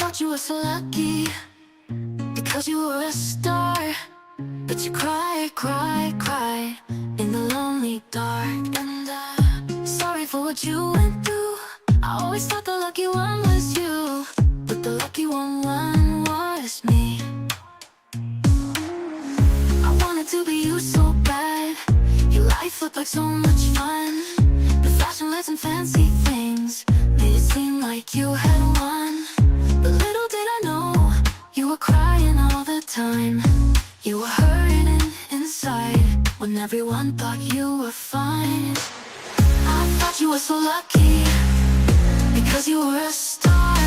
thought you were so lucky because you were a star, but you cried, cried, cried in the lonely dark. And I'm sorry for what you went through. I always thought the lucky one was you, but the lucky one was me. I wanted to be you so bad. Your life looked like so much fun. The fashion lights and fancy things made it seem like you had won. But little did I know, you were crying all the time. You were hurting inside when everyone thought you were fine. I thought you were so lucky because you were a star,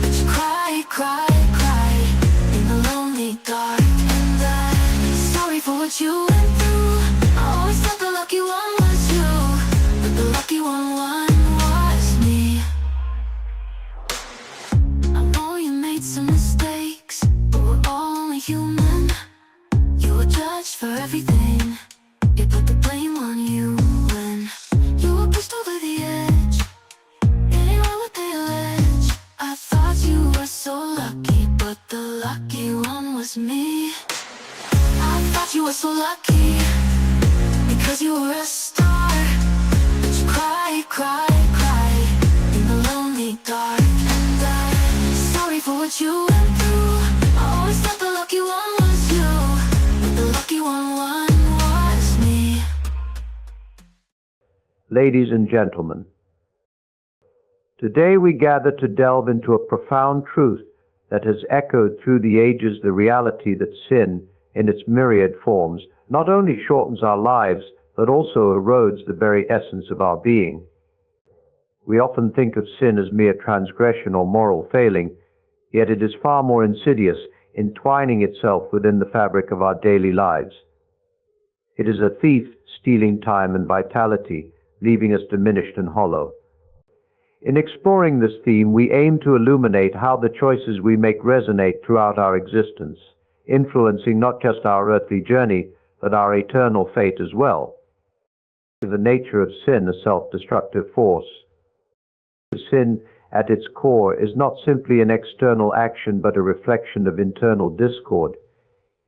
but you cried, cried, cried in the lonely dark. And I'm sorry for what you went through. I always thought the lucky one was you, but the lucky one was me. I know you made some mistakes, but we're all only human. You were judged for everything. They put the blame on you when you were pushed over the edge. It ain't right what they allege. I thought you were so lucky, but the lucky one was me. I thought you were so lucky because you were a star, but you cried, cried, cried in the lonely dark. And I'm sorry for what you went through. I always thought the lucky one was you, but the lucky one was me. Ladies and gentlemen, today we gather to delve into a profound truth that has echoed through the ages, the reality that sin, in its myriad forms, not only shortens our lives, but also erodes the very essence of our being. We often think of sin as mere transgression or moral failing, yet it is far more insidious, entwining itself within the fabric of our daily lives. It is a thief stealing time and vitality, leaving us diminished and hollow. In exploring this theme, we aim to illuminate how the choices we make resonate throughout our existence, influencing not just our earthly journey, but our eternal fate as well. The nature of sin, a self-destructive force. Sin, at its core, is not simply an external action, but a reflection of internal discord.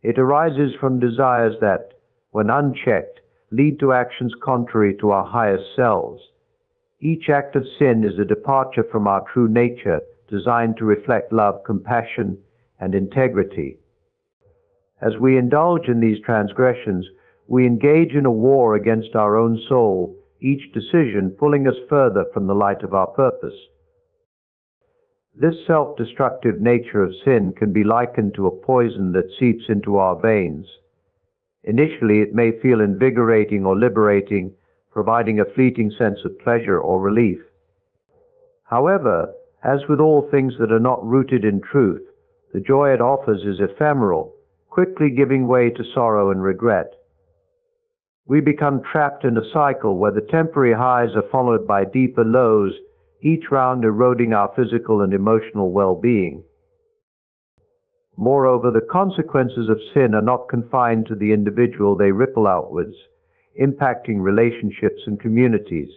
It arises from desires that, when unchecked, lead to actions contrary to our highest selves. Each act of sin is a departure from our true nature, designed to reflect love, compassion, and integrity. As we indulge in these transgressions, we engage in a war against our own soul, each decision pulling us further from the light of our purpose. This self-destructive nature of sin can be likened to a poison that seeps into our veins. Initially, it may feel invigorating or liberating, providing a fleeting sense of pleasure or relief. However, as with all things that are not rooted in truth, the joy it offers is ephemeral, quickly giving way to sorrow and regret. We become trapped in a cycle where the temporary highs are followed by deeper lows, each round eroding our physical and emotional well-being. Moreover, the consequences of sin are not confined to the individual, they ripple outwards, impacting relationships and communities.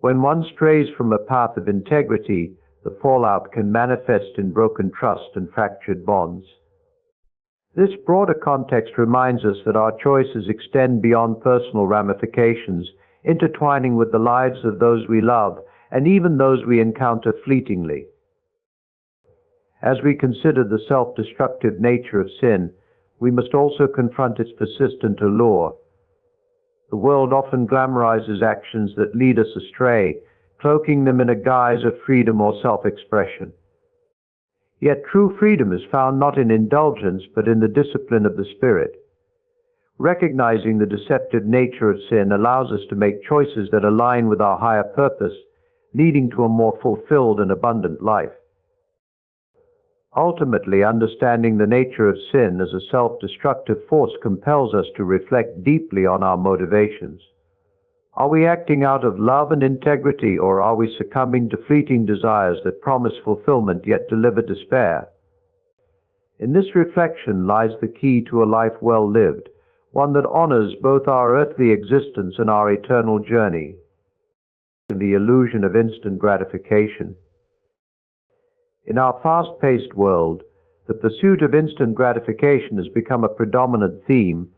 When one strays from a path of integrity, the fallout can manifest in broken trust and fractured bonds. This broader context reminds us that our choices extend beyond personal ramifications, intertwining with the lives of those we love and even those we encounter fleetingly. As we consider the self-destructive nature of sin, we must also confront its persistent allure. The world often glamorizes actions that lead us astray, cloaking them in a guise of freedom or self-expression. Yet true freedom is found not in indulgence, but in the discipline of the spirit. Recognizing the deceptive nature of sin allows us to make choices that align with our higher purpose, leading to a more fulfilled and abundant life. Ultimately, understanding the nature of sin as a self-destructive force compels us to reflect deeply on our motivations. Are we acting out of love and integrity, or are we succumbing to fleeting desires that promise fulfillment yet deliver despair? In this reflection lies the key to a life well lived, one that honors both our earthly existence and our eternal journey. The illusion of instant gratification. In our fast-paced world, the pursuit of instant gratification has become a predominant theme,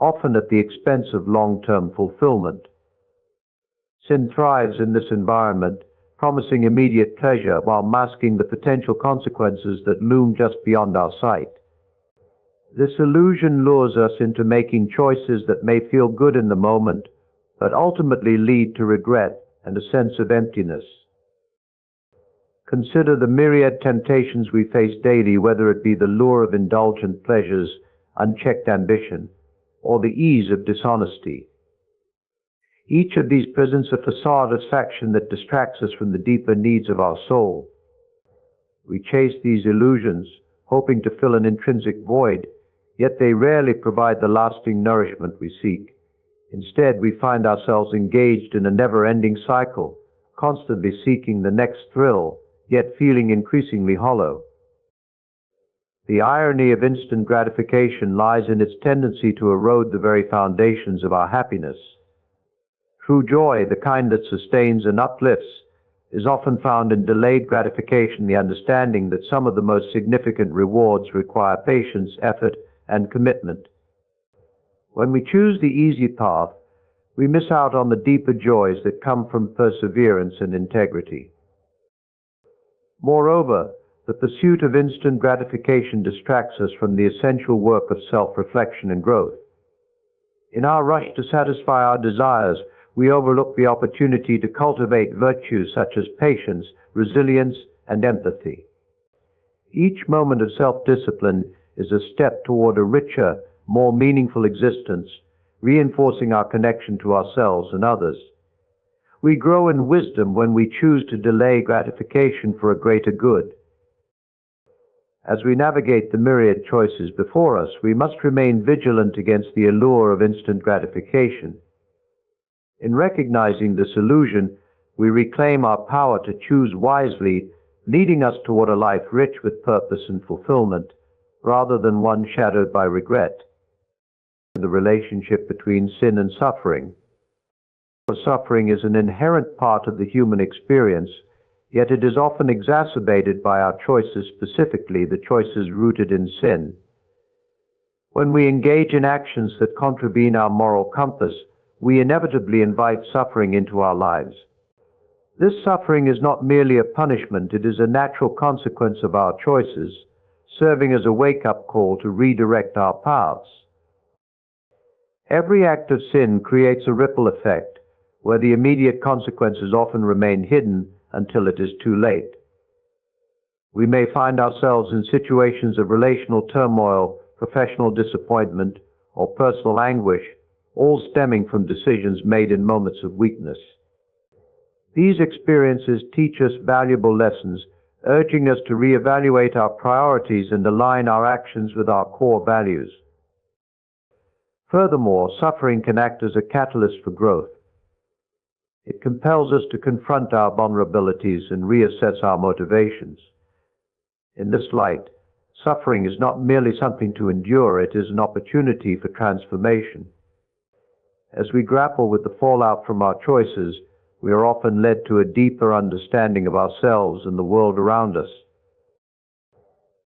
often at the expense of long-term fulfillment. Sin thrives in this environment, promising immediate pleasure while masking the potential consequences that loom just beyond our sight. This illusion lures us into making choices that may feel good in the moment, but ultimately lead to regret and a sense of emptiness. Consider the myriad temptations we face daily, whether it be the lure of indulgent pleasures, unchecked ambition, or the ease of dishonesty. Each of these presents a facade of satisfaction that distracts us from the deeper needs of our soul. We chase these illusions, hoping to fill an intrinsic void, yet they rarely provide the lasting nourishment we seek. Instead, we find ourselves engaged in a never-ending cycle, constantly seeking the next thrill, yet feeling increasingly hollow. The irony of instant gratification lies in its tendency to erode the very foundations of our happiness. True joy, the kind that sustains and uplifts, is often found in delayed gratification, the understanding that some of the most significant rewards require patience, effort, and commitment. When we choose the easy path, we miss out on the deeper joys that come from perseverance and integrity. Moreover, the pursuit of instant gratification distracts us from the essential work of self-reflection and growth. In our rush to satisfy our desires, we overlook the opportunity to cultivate virtues such as patience, resilience, and empathy. Each moment of self-discipline is a step toward a richer, more meaningful existence, reinforcing our connection to ourselves and others. We grow in wisdom when we choose to delay gratification for a greater good. As we navigate the myriad choices before us, we must remain vigilant against the allure of instant gratification. In recognizing this illusion, we reclaim our power to choose wisely, leading us toward a life rich with purpose and fulfillment, rather than one shadowed by regret. The relationship between sin and suffering. Suffering is an inherent part of the human experience, yet it is often exacerbated by our choices, specifically the choices rooted in sin. When we engage in actions that contravene our moral compass, we inevitably invite suffering into our lives. This suffering is not merely a punishment, it is a natural consequence of our choices, serving as a wake-up call to redirect our paths. Every act of sin creates a ripple effect, where the immediate consequences often remain hidden until it is too late. We may find ourselves in situations of relational turmoil, professional disappointment, or personal anguish, all stemming from decisions made in moments of weakness. These experiences teach us valuable lessons, urging us to reevaluate our priorities and align our actions with our core values. Furthermore, suffering can act as a catalyst for growth. It compels us to confront our vulnerabilities and reassess our motivations. In this light, suffering is not merely something to endure, it is an opportunity for transformation. As we grapple with the fallout from our choices, we are often led to a deeper understanding of ourselves and the world around us.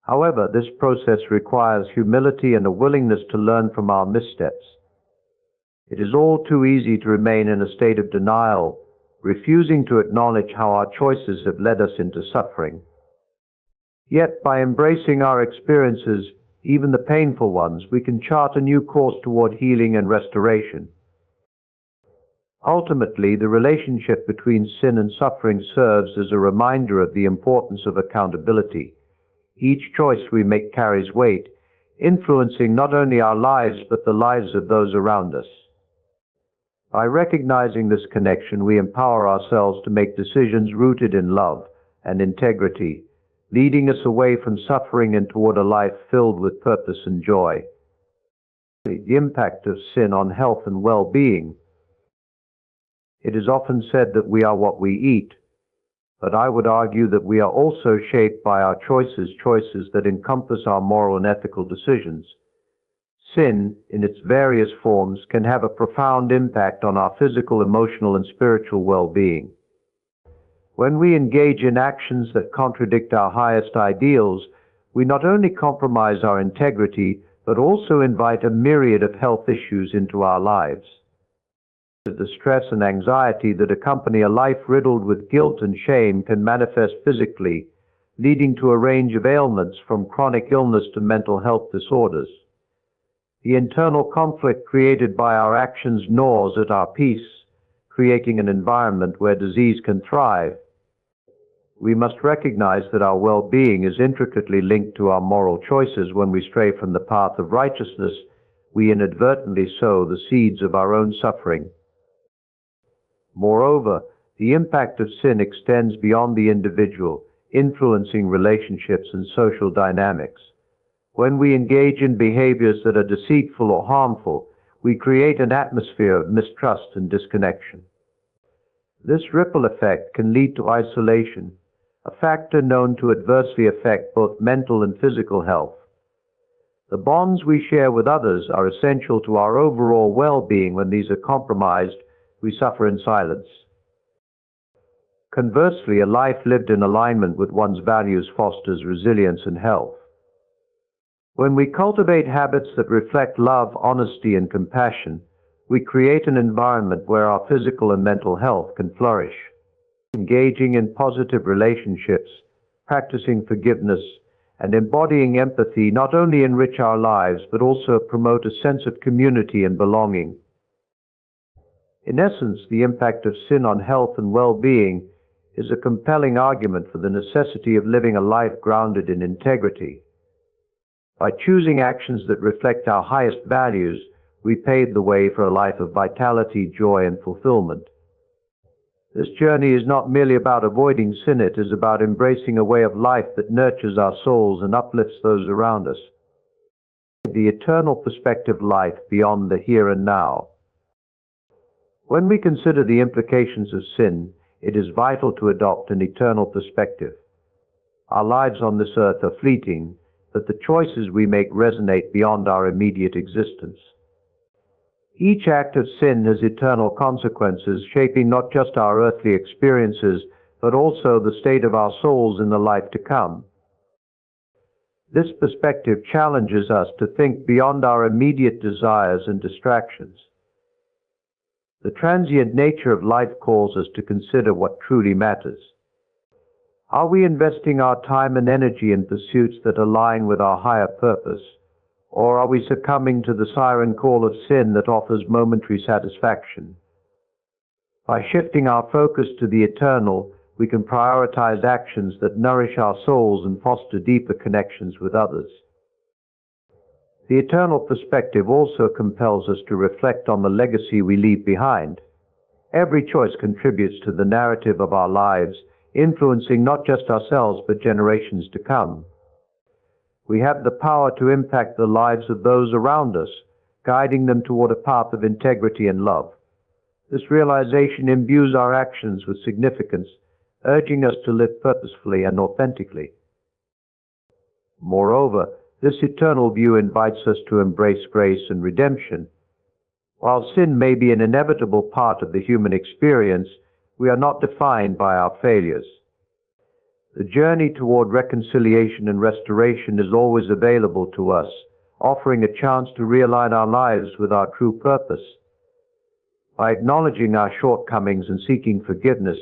However, this process requires humility and a willingness to learn from our missteps. It is all too easy to remain in a state of denial, refusing to acknowledge how our choices have led us into suffering. Yet, by embracing our experiences, even the painful ones, we can chart a new course toward healing and restoration. Ultimately, the relationship between sin and suffering serves as a reminder of the importance of accountability. Each choice we make carries weight, influencing not only our lives but the lives of those around us. By recognizing this connection, we empower ourselves to make decisions rooted in love and integrity, leading us away from suffering and toward a life filled with purpose and joy. The impact of sin on health and well-being. It is often said that we are what we eat, but I would argue that we are also shaped by our choices that encompass our moral and ethical decisions. Sin, in its various forms, can have a profound impact on our physical, emotional, and spiritual well-being. When we engage in actions that contradict our highest ideals, we not only compromise our integrity, but also invite a myriad of health issues into our lives. The stress and anxiety that accompany a life riddled with guilt and shame can manifest physically, leading to a range of ailments from chronic illness to mental health disorders. The internal conflict created by our actions gnaws at our peace, creating an environment where disease can thrive. We must recognize that our well-being is intricately linked to our moral choices. When we stray from the path of righteousness, we inadvertently sow the seeds of our own suffering. Moreover, the impact of sin extends beyond the individual, influencing relationships and social dynamics. When we engage in behaviors that are deceitful or harmful, we create an atmosphere of mistrust and disconnection. This ripple effect can lead to isolation, a factor known to adversely affect both mental and physical health. The bonds we share with others are essential to our overall well-being. When these are compromised, we suffer in silence. Conversely, a life lived in alignment with one's values fosters resilience and health. When we cultivate habits that reflect love, honesty, and compassion, we create an environment where our physical and mental health can flourish. Engaging in positive relationships, practicing forgiveness, and embodying empathy not only enrich our lives but also promote a sense of community and belonging. In essence, the impact of sin on health and well-being is a compelling argument for the necessity of living a life grounded in integrity. By choosing actions that reflect our highest values, we pave the way for a life of vitality, joy, and fulfillment. This journey is not merely about avoiding sin, it is about embracing a way of life that nurtures our souls and uplifts those around us. The eternal perspective life beyond the here and now. When we consider the implications of sin, it is vital to adopt an eternal perspective. Our lives on this earth are fleeting, but the choices we make resonate beyond our immediate existence. Each act of sin has eternal consequences, shaping not just our earthly experiences, but also the state of our souls in the life to come. This perspective challenges us to think beyond our immediate desires and distractions. The transient nature of life calls us to consider what truly matters. Are we investing our time and energy in pursuits that align with our higher purpose? Or are we succumbing to the siren call of sin that offers momentary satisfaction? By shifting our focus to the eternal, we can prioritize actions that nourish our souls and foster deeper connections with others. The eternal perspective also compels us to reflect on the legacy we leave behind. Every choice contributes to the narrative of our lives, influencing not just ourselves but generations to come. We have the power to impact the lives of those around us, guiding them toward a path of integrity and love. This realization imbues our actions with significance, urging us to live purposefully and authentically. Moreover, this eternal view invites us to embrace grace and redemption. While sin may be an inevitable part of the human experience, we are not defined by our failures. The journey toward reconciliation and restoration is always available to us, offering a chance to realign our lives with our true purpose. By acknowledging our shortcomings and seeking forgiveness,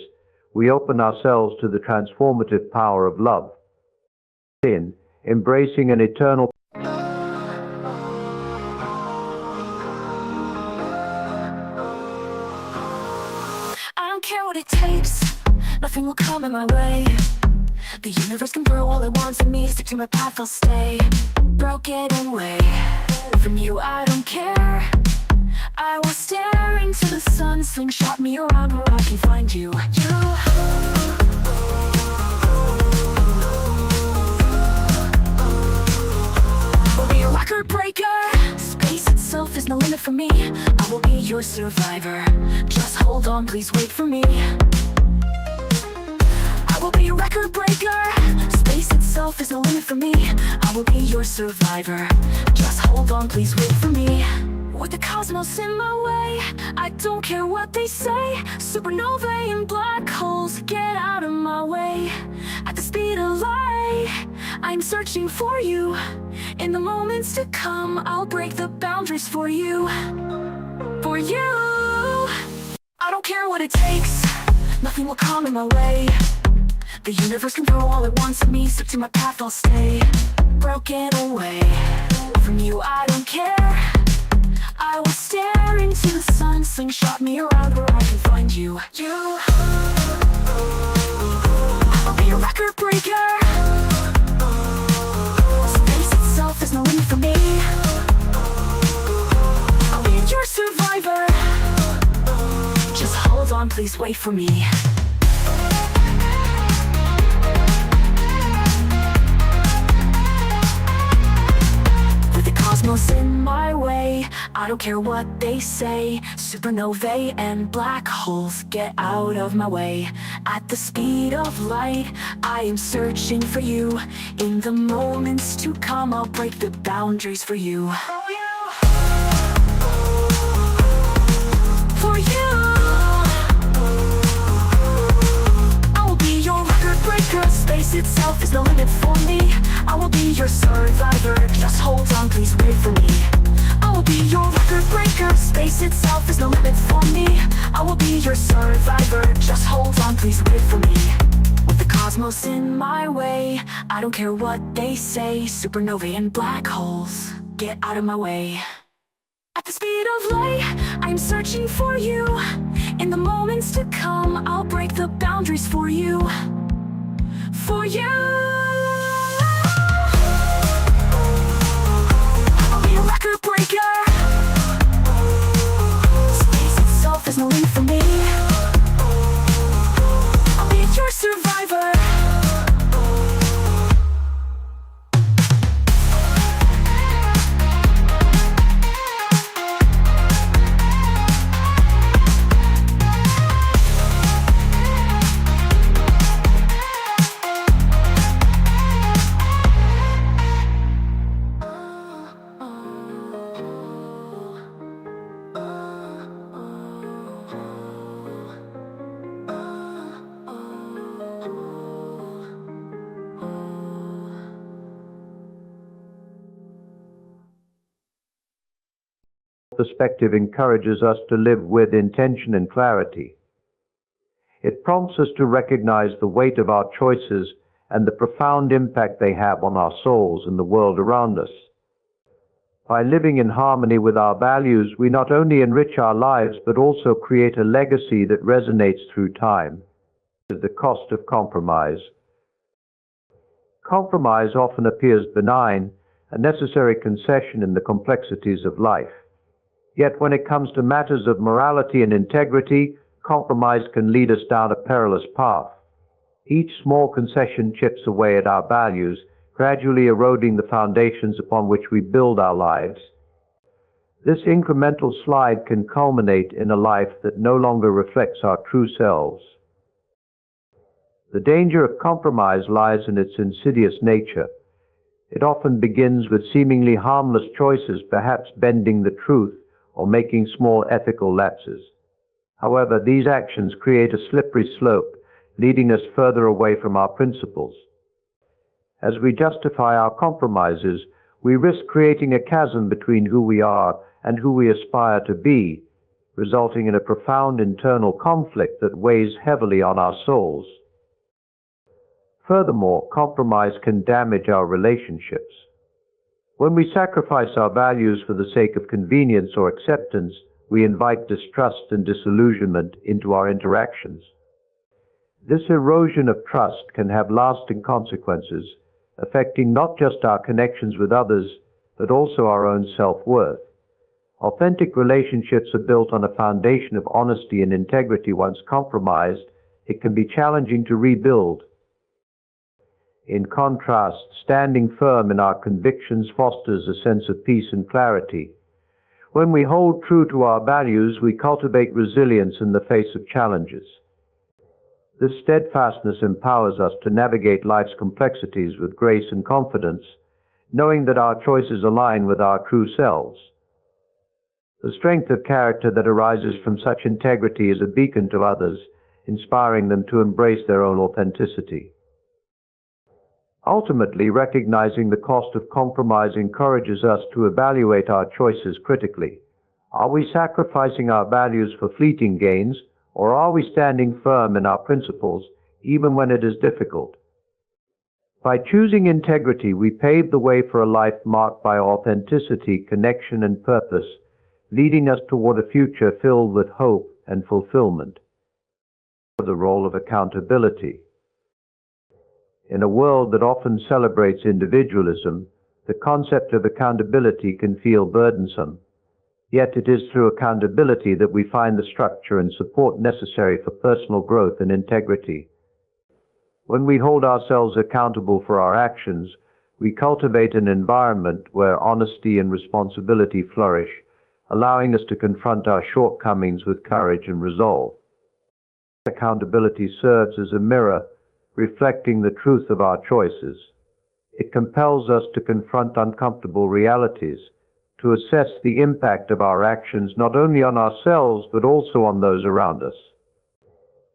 we open ourselves to the transformative power of love. In embracing an eternal I don't care what it takes, nothing will come in my way. The universe can throw all it wants at me, stick to my path, I'll stay broken away. From you I don't care, I will stare into the sun, slingshot me around where I can find you. Will be a record breaker, space itself is no limit for me. I will be your survivor, just hold on, please wait for me. I will be a record breaker, space itself is no limit for me. I will be your survivor, just hold on, please wait for me. With the cosmos in my way, I don't care what they say. Supernovae and black holes, get out of my way. At the speed of light, I'm searching for you. In the moments to come, I'll break the boundaries for you. For you. I don't care what it takes, nothing will come in my way. The universe can throw all at once at me, stuck to my path I'll stay. Broken away from you, I don't care. I will stare into the sun, slingshot me around where I can find you. I'll be a record breaker. Space itself is no limit for me. I'll be your survivor. Just hold on, please wait for me. Cosmos in my way, I don't care what they say. Supernovae and black holes, get out of my way. At the speed of light, I am searching for you. In the moments to come, I'll break the boundaries for you. For you. I will be your record breaker. Space itself is no limit for me. I will be your survivor. Just hold on, please wait for me. I will be your record breaker. Space itself is no limit for me. I will be your survivor. Just hold on, please wait for me. With the cosmos in my way, I don't care what they say. Supernovae and black holes, get out of my way. At the speed of light, I'm searching for you. In the moments to come, I'll break the boundaries for you. For you. Record breaker. Space itself is no limit for me. I'll be your survivor. Perspective encourages us to live with intention and clarity. It prompts us to recognize the weight of our choices and the profound impact they have on our souls and the world around us. By living in harmony with our values, we not only enrich our lives but also create a legacy that resonates through time. The cost of compromise. Compromise often appears benign, a necessary concession in the complexities of life. Yet when it comes to matters of morality and integrity, compromise can lead us down a perilous path. Each small concession chips away at our values, gradually eroding the foundations upon which we build our lives. This incremental slide can culminate in a life that no longer reflects our true selves. The danger of compromise lies in its insidious nature. It often begins with seemingly harmless choices, perhaps bending the truth or making small ethical lapses. However, these actions create a slippery slope, leading us further away from our principles. As we justify our compromises, we risk creating a chasm between who we are and who we aspire to be, resulting in a profound internal conflict that weighs heavily on our souls. Furthermore, compromise can damage our relationships. When we sacrifice our values for the sake of convenience or acceptance, we invite distrust and disillusionment into our interactions. This erosion of trust can have lasting consequences, affecting not just our connections with others, but also our own self-worth. Authentic relationships are built on a foundation of honesty and integrity. Once compromised, it can be challenging to rebuild. In contrast, standing firm in our convictions fosters a sense of peace and clarity. When we hold true to our values, we cultivate resilience in the face of challenges. This steadfastness empowers us to navigate life's complexities with grace and confidence, knowing that our choices align with our true selves. The strength of character that arises from such integrity is a beacon to others, inspiring them to embrace their own authenticity. Ultimately, recognizing the cost of compromise encourages us to evaluate our choices critically. Are we sacrificing our values for fleeting gains, or are we standing firm in our principles, even when it is difficult? By choosing integrity, we pave the way for a life marked by authenticity, connection, and purpose, leading us toward a future filled with hope and fulfillment. The role of accountability. In a world that often celebrates individualism, the concept of accountability can feel burdensome. Yet it is through accountability that we find the structure and support necessary for personal growth and integrity. When we hold ourselves accountable for our actions, we cultivate an environment where honesty and responsibility flourish, allowing us to confront our shortcomings with courage and resolve. Accountability serves as a mirror, reflecting the truth of our choices. It compels us to confront uncomfortable realities, to assess the impact of our actions not only on ourselves but also on those around us.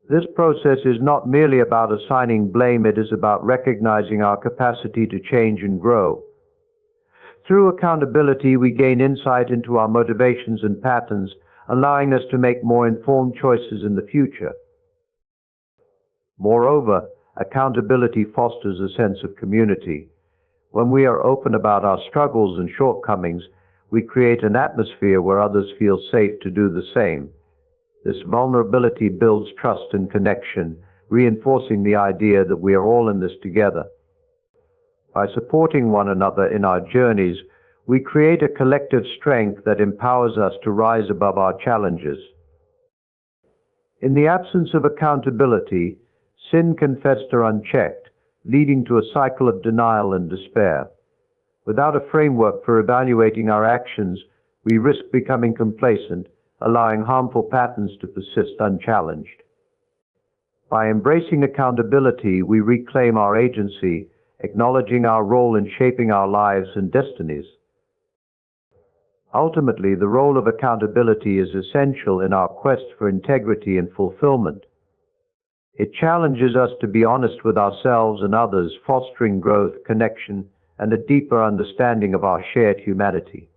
This process is not merely about assigning blame, it is about recognizing our capacity to change and grow. Through accountability, we gain insight into our motivations and patterns, allowing us to make more informed choices in the future. Moreover, accountability fosters a sense of community. When we are open about our struggles and shortcomings, we create an atmosphere where others feel safe to do the same. This vulnerability builds trust and connection, reinforcing the idea that we are all in this together. By supporting one another in our journeys, we create a collective strength that empowers us to rise above our challenges. In the absence of accountability, sin can fester unchecked, leading to a cycle of denial and despair. Without a framework for evaluating our actions, we risk becoming complacent, allowing harmful patterns to persist unchallenged. By embracing accountability, we reclaim our agency, acknowledging our role in shaping our lives and destinies. Ultimately, the role of accountability is essential in our quest for integrity and fulfillment. It challenges us to be honest with ourselves and others, fostering growth, connection, and a deeper understanding of our shared humanity.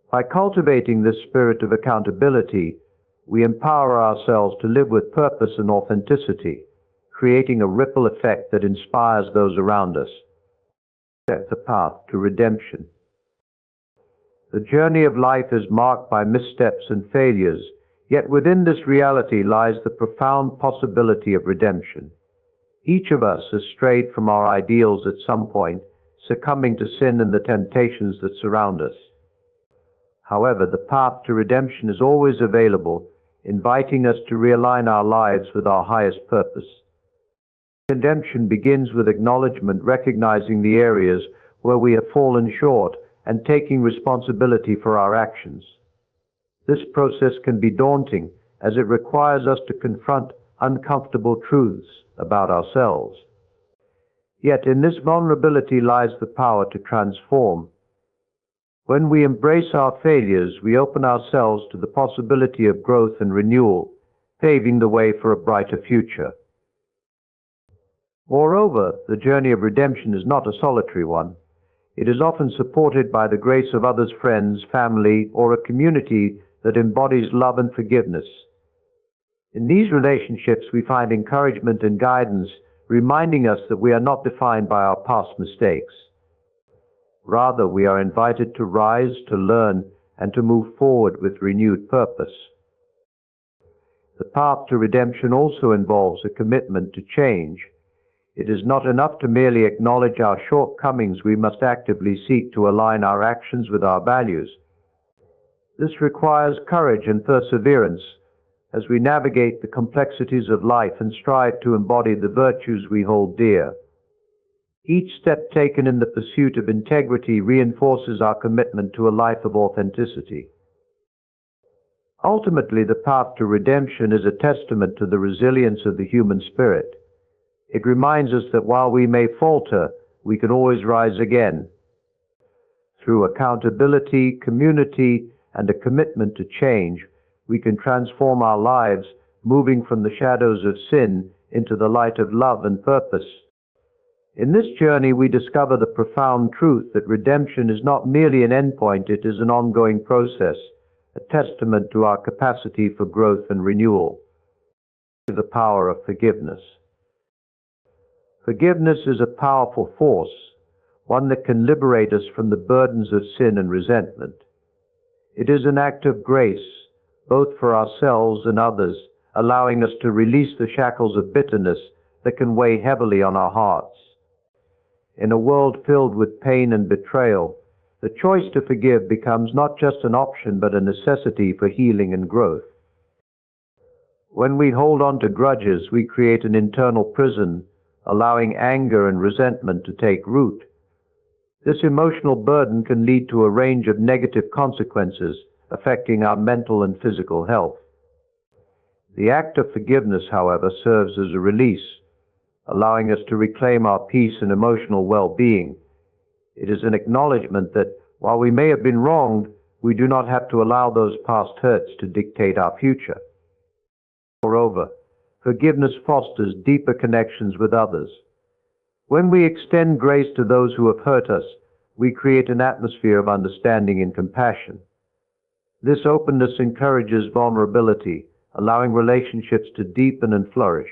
By cultivating this spirit of accountability, we empower ourselves to live with purpose and authenticity, creating a ripple effect that inspires those around us. The path to redemption. The journey of life is marked by missteps and failures, yet within this reality lies the profound possibility of redemption. Each of us has strayed from our ideals at some point, succumbing to sin and the temptations that surround us. However, the path to redemption is always available, inviting us to realign our lives with our highest purpose. Redemption begins with acknowledgement, recognizing the areas where we have fallen short and taking responsibility for our actions. This process can be daunting, as it requires us to confront uncomfortable truths about ourselves. Yet in this vulnerability lies the power to transform. When we embrace our failures, we open ourselves to the possibility of growth and renewal, paving the way for a brighter future. Moreover, the journey of redemption is not a solitary one. It is often supported by the grace of others, friends, family, or a community that embodies love and forgiveness. In these relationships, we find encouragement and guidance, reminding us that we are not defined by our past mistakes. Rather, we are invited to rise, to learn, and to move forward with renewed purpose. The path to redemption also involves a commitment to change. It is not enough to merely acknowledge our shortcomings. We must actively seek to align our actions with our values. This requires courage and perseverance as we navigate the complexities of life and strive to embody the virtues we hold dear. Each step taken in the pursuit of integrity reinforces our commitment to a life of authenticity. Ultimately, the path to redemption is a testament to the resilience of the human spirit. It reminds us that while we may falter, we can always rise again. Through accountability, community, and a commitment to change, we can transform our lives, moving from the shadows of sin into the light of love and purpose. In this journey, we discover the profound truth that redemption is not merely an endpoint, it is an ongoing process, a testament to our capacity for growth and renewal. The power of forgiveness. Forgiveness is a powerful force, one that can liberate us from the burdens of sin and resentment. It is an act of grace, both for ourselves and others, allowing us to release the shackles of bitterness that can weigh heavily on our hearts. In a world filled with pain and betrayal, the choice to forgive becomes not just an option but a necessity for healing and growth. When we hold on to grudges, we create an internal prison, allowing anger and resentment to take root. This emotional burden can lead to a range of negative consequences, affecting our mental and physical health. The act of forgiveness, however, serves as a release, allowing us to reclaim our peace and emotional well-being. It is an acknowledgement that while we may have been wronged, we do not have to allow those past hurts to dictate our future. Moreover, forgiveness fosters deeper connections with others. When we extend grace to those who have hurt us, we create an atmosphere of understanding and compassion. This openness encourages vulnerability, allowing relationships to deepen and flourish.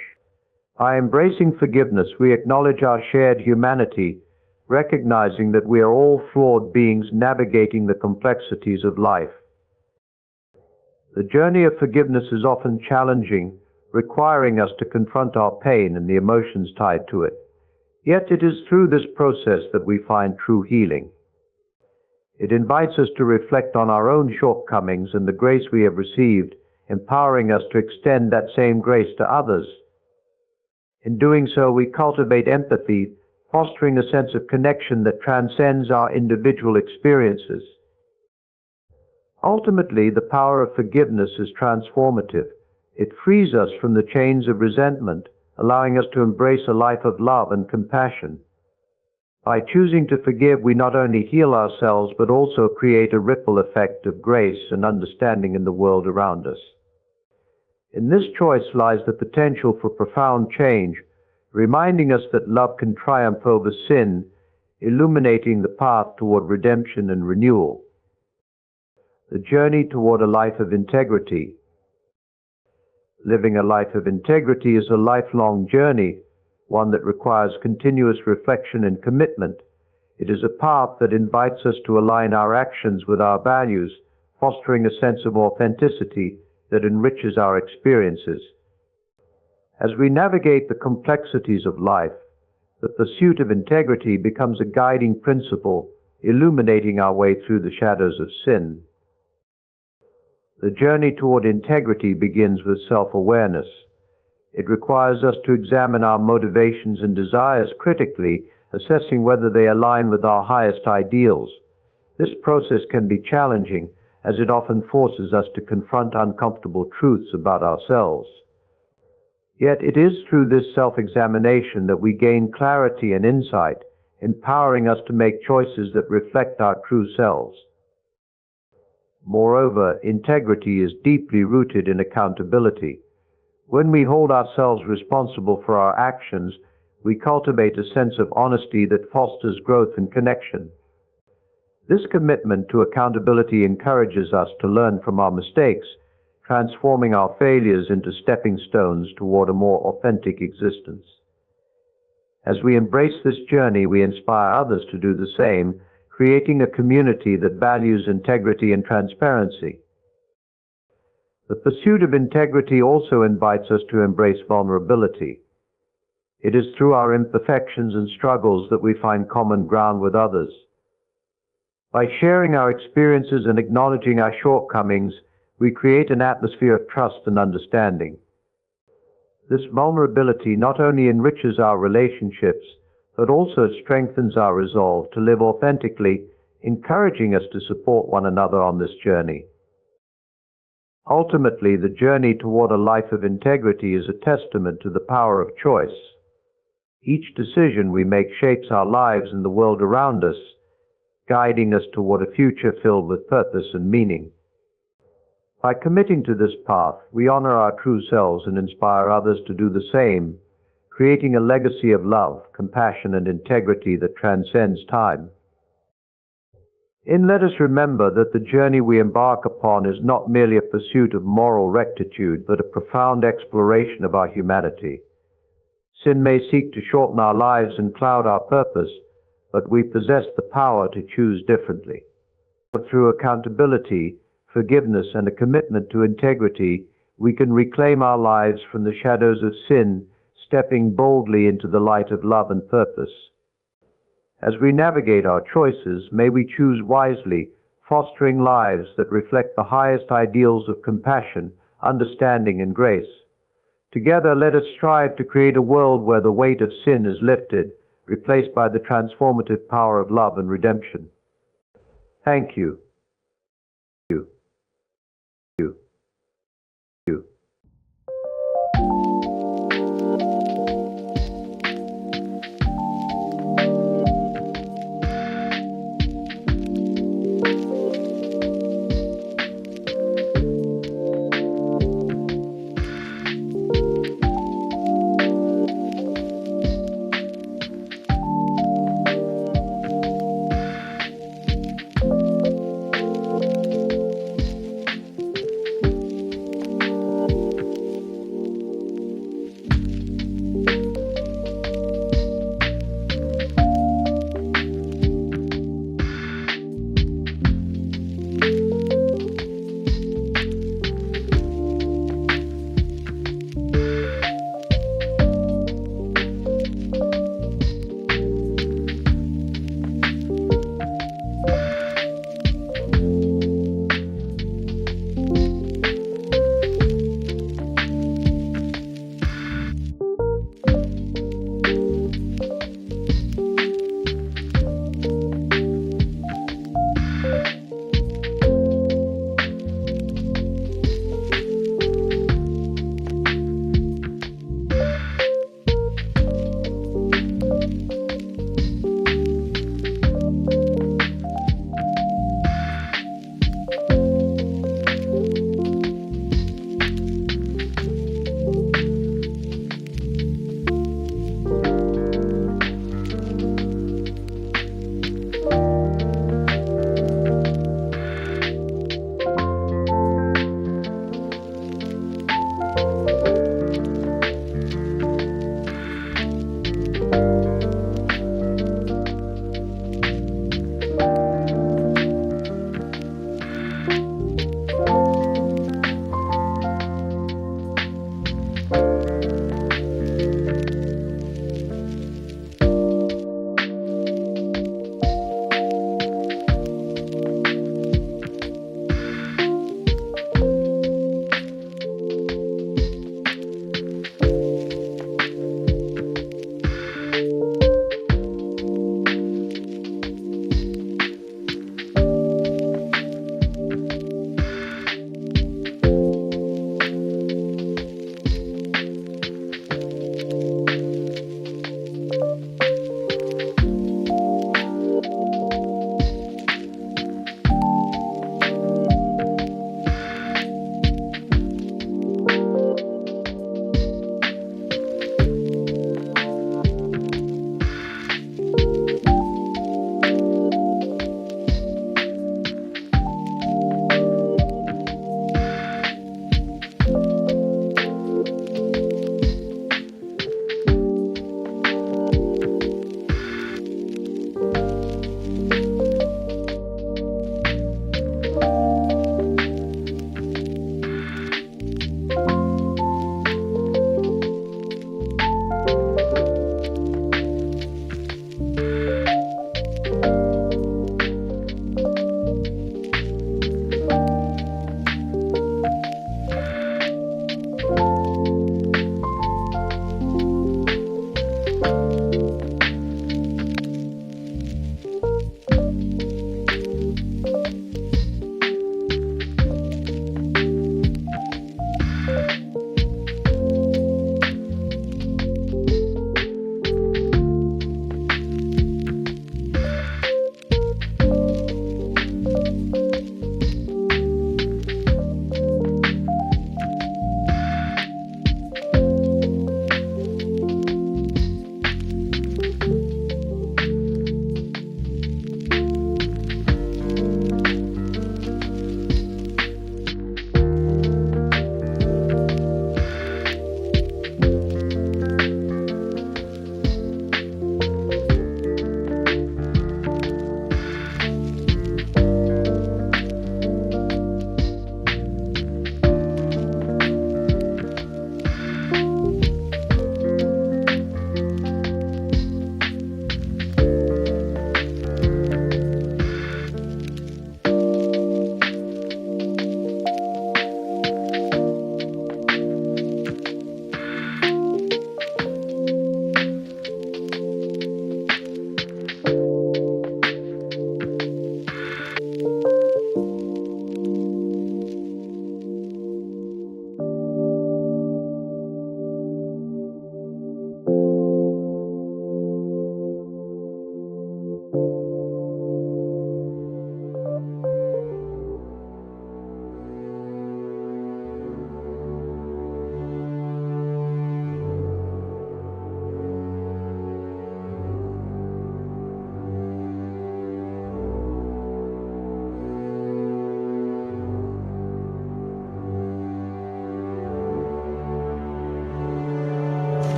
By embracing forgiveness, we acknowledge our shared humanity, recognizing that we are all flawed beings navigating the complexities of life. The journey of forgiveness is often challenging, requiring us to confront our pain and the emotions tied to it. Yet it is through this process that we find true healing. It invites us to reflect on our own shortcomings and the grace we have received, empowering us to extend that same grace to others. In doing so, we cultivate empathy, fostering a sense of connection that transcends our individual experiences. Ultimately, the power of forgiveness is transformative. It frees us from the chains of resentment, allowing us to embrace a life of love and compassion. By choosing to forgive, we not only heal ourselves, but also create a ripple effect of grace and understanding in the world around us. In this choice lies the potential for profound change, reminding us that love can triumph over sin, illuminating the path toward redemption and renewal. The journey toward a life of integrity. Living a life of integrity is a lifelong journey, one that requires continuous reflection and commitment. It is a path that invites us to align our actions with our values, fostering a sense of authenticity that enriches our experiences. As we navigate the complexities of life, the pursuit of integrity becomes a guiding principle, illuminating our way through the shadows of sin. The journey toward integrity begins with self-awareness. It requires us to examine our motivations and desires critically, assessing whether they align with our highest ideals. This process can be challenging, as it often forces us to confront uncomfortable truths about ourselves. Yet it is through this self-examination that we gain clarity and insight, empowering us to make choices that reflect our true selves. Moreover, integrity is deeply rooted in accountability. When we hold ourselves responsible for our actions, we cultivate a sense of honesty that fosters growth and connection. This commitment to accountability encourages us to learn from our mistakes, transforming our failures into stepping stones toward a more authentic existence. As we embrace this journey, we inspire others to do the same, creating a community that values integrity and transparency. The pursuit of integrity also invites us to embrace vulnerability. It is through our imperfections and struggles that we find common ground with others. By sharing our experiences and acknowledging our shortcomings, we create an atmosphere of trust and understanding. This vulnerability not only enriches our relationships, but also strengthens our resolve to live authentically, encouraging us to support one another on this journey. Ultimately, the journey toward a life of integrity is a testament to the power of choice. Each decision we make shapes our lives and the world around us, guiding us toward a future filled with purpose and meaning. By committing to this path, we honor our true selves and inspire others to do the same, creating a legacy of love, compassion, and integrity that transcends time. Let us remember that the journey we embark upon is not merely a pursuit of moral rectitude, but a profound exploration of our humanity. Sin may seek to shorten our lives and cloud our purpose, but we possess the power to choose differently. Through accountability, forgiveness, and a commitment to integrity, we can reclaim our lives from the shadows of sin, stepping boldly into the light of love and purpose. As we navigate our choices, may we choose wisely, fostering lives that reflect the highest ideals of compassion, understanding, and grace. Together, let us strive to create a world where the weight of sin is lifted, replaced by the transformative power of love and redemption. Thank you.